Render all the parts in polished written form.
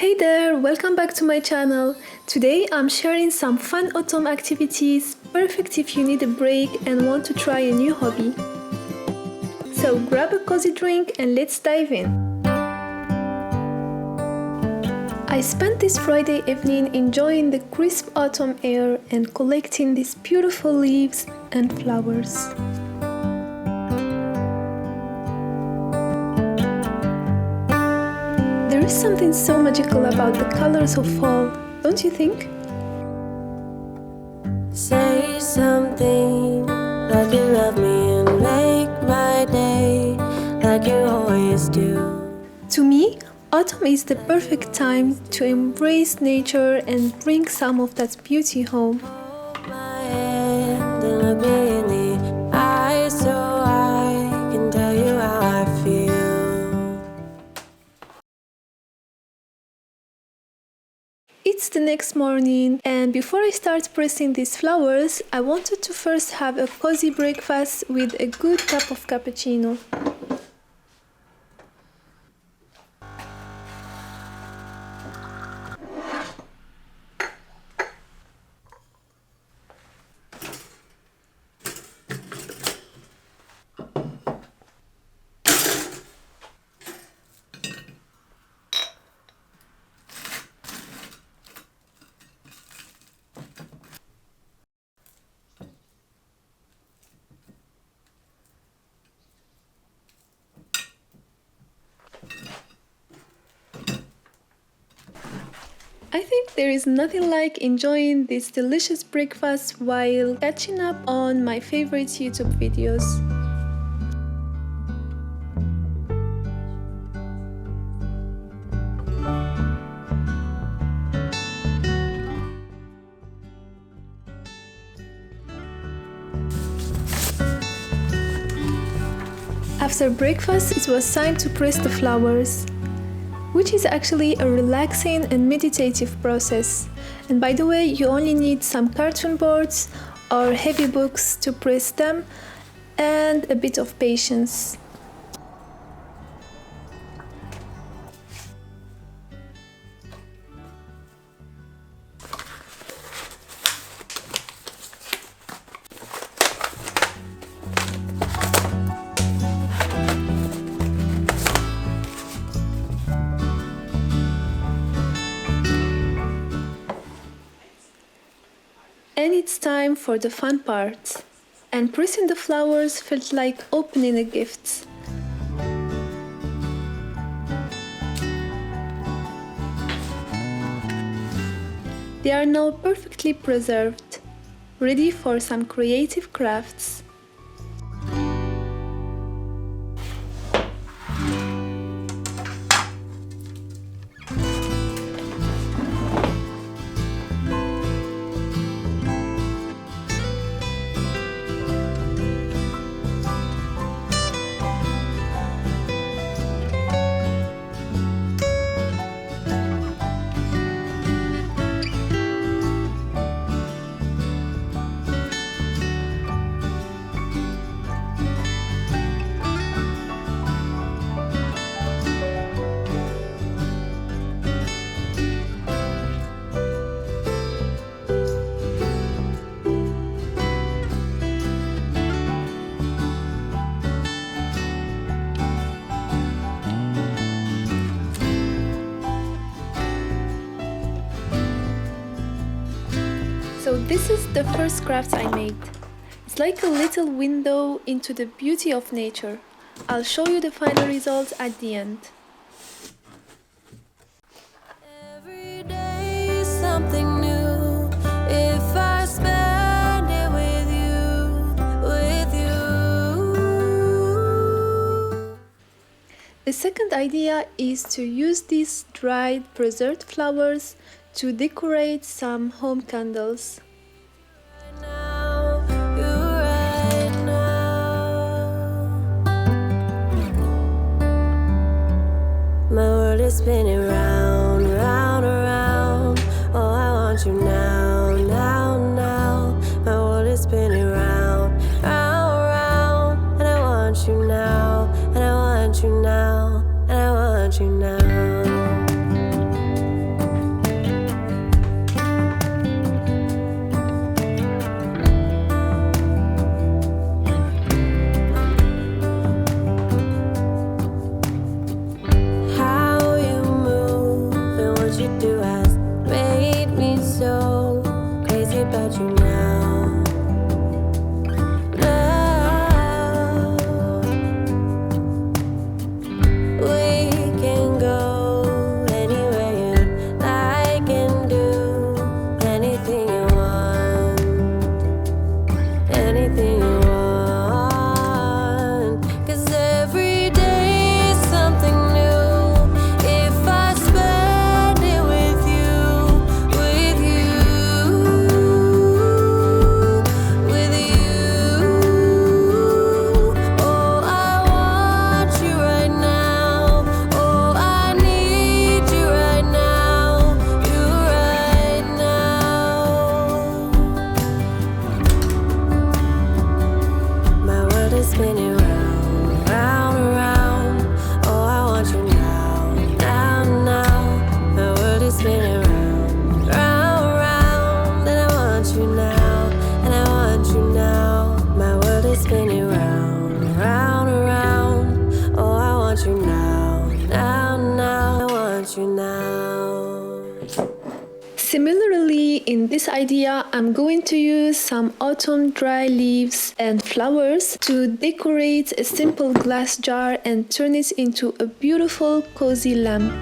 Hey there, welcome back to my channel. Today I'm sharing some fun autumn activities, perfect if you need a break and want to try a new hobby. So grab a cozy drink and let's dive in. I spent this Friday evening enjoying the crisp autumn air and collecting these beautiful leaves and flowers. There is something so magical about the colors of fall, don't you think? Say something like you love me and make my day like you always do. To me, autumn is the perfect time to embrace nature and bring some of that beauty home. Hold my hand and look me in the eyes so I can tell you how I feel. It's the next morning, and before I start pressing these flowers, I wanted to first have a cozy breakfast with a good cup of cappuccino. I think there is nothing like enjoying this delicious breakfast while catching up on my favorite YouTube videos. After breakfast, it was time to press the flowers, which is actually a relaxing and meditative process. And by the way, you only need some cartoon boards or heavy books to press them and a bit of patience. And it's time for the fun part. And pressing the flowers felt like opening a gift. They are now perfectly preserved, ready for some creative crafts. So this is the first craft I made. It's like a little window into the beauty of nature. I'll show you the final results at the end. Every day is something new if I spend it with you. The second idea is to use these dried preserved flowers to decorate some home candles. Now, you right now. My world is spinning round, round, around. Oh, I want you now, now, now. My world is spinning round, round, round. And I want you now, and I want you now, and I want you now. now. Similarly, in this idea, I'm going to use some autumn dry leaves and flowers to decorate a simple glass jar and turn it into a beautiful cozy lamp.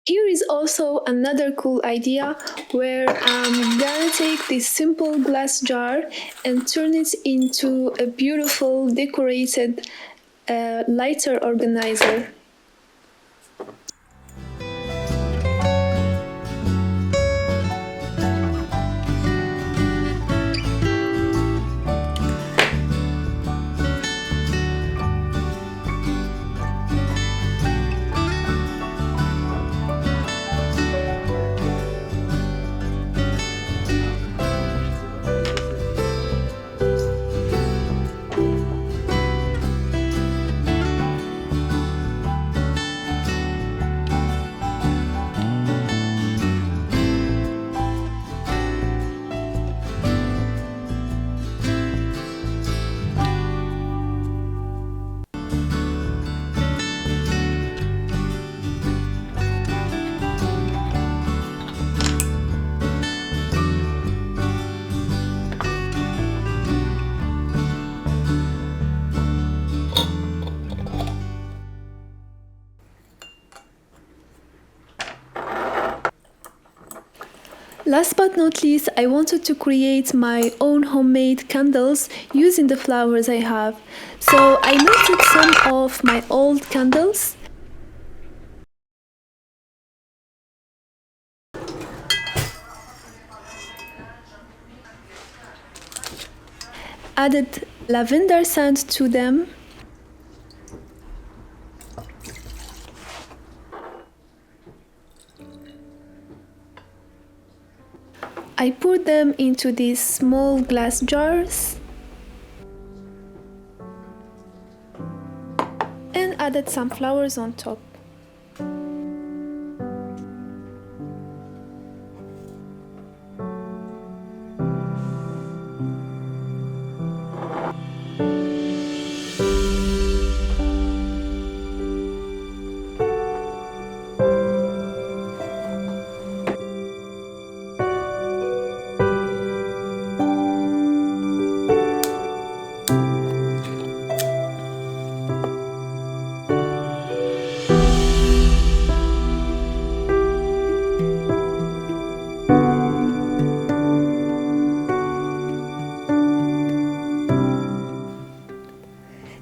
Here is also another cool idea where I'm gonna take this simple glass jar and turn it into a beautiful decorated lighter organizer. Last but not least, I wanted to create my own homemade candles using the flowers I have. So I melted some of my old candles, added lavender scent to them, I poured them into these small glass jars and added some flowers on top.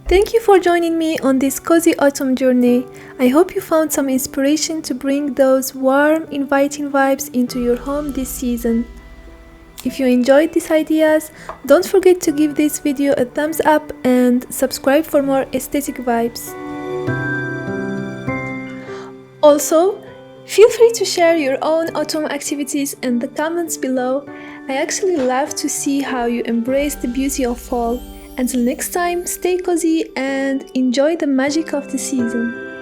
Thank you for joining me on this cozy autumn journey. I hope you found some inspiration to bring those warm, inviting vibes into your home this season. If you enjoyed these ideas, don't forget to give this video a thumbs up and subscribe for more aesthetic vibes. Also, feel free to share your own autumn activities in the comments below. I actually love to see how you embrace the beauty of fall. Until next time, stay cozy and enjoy the magic of the season.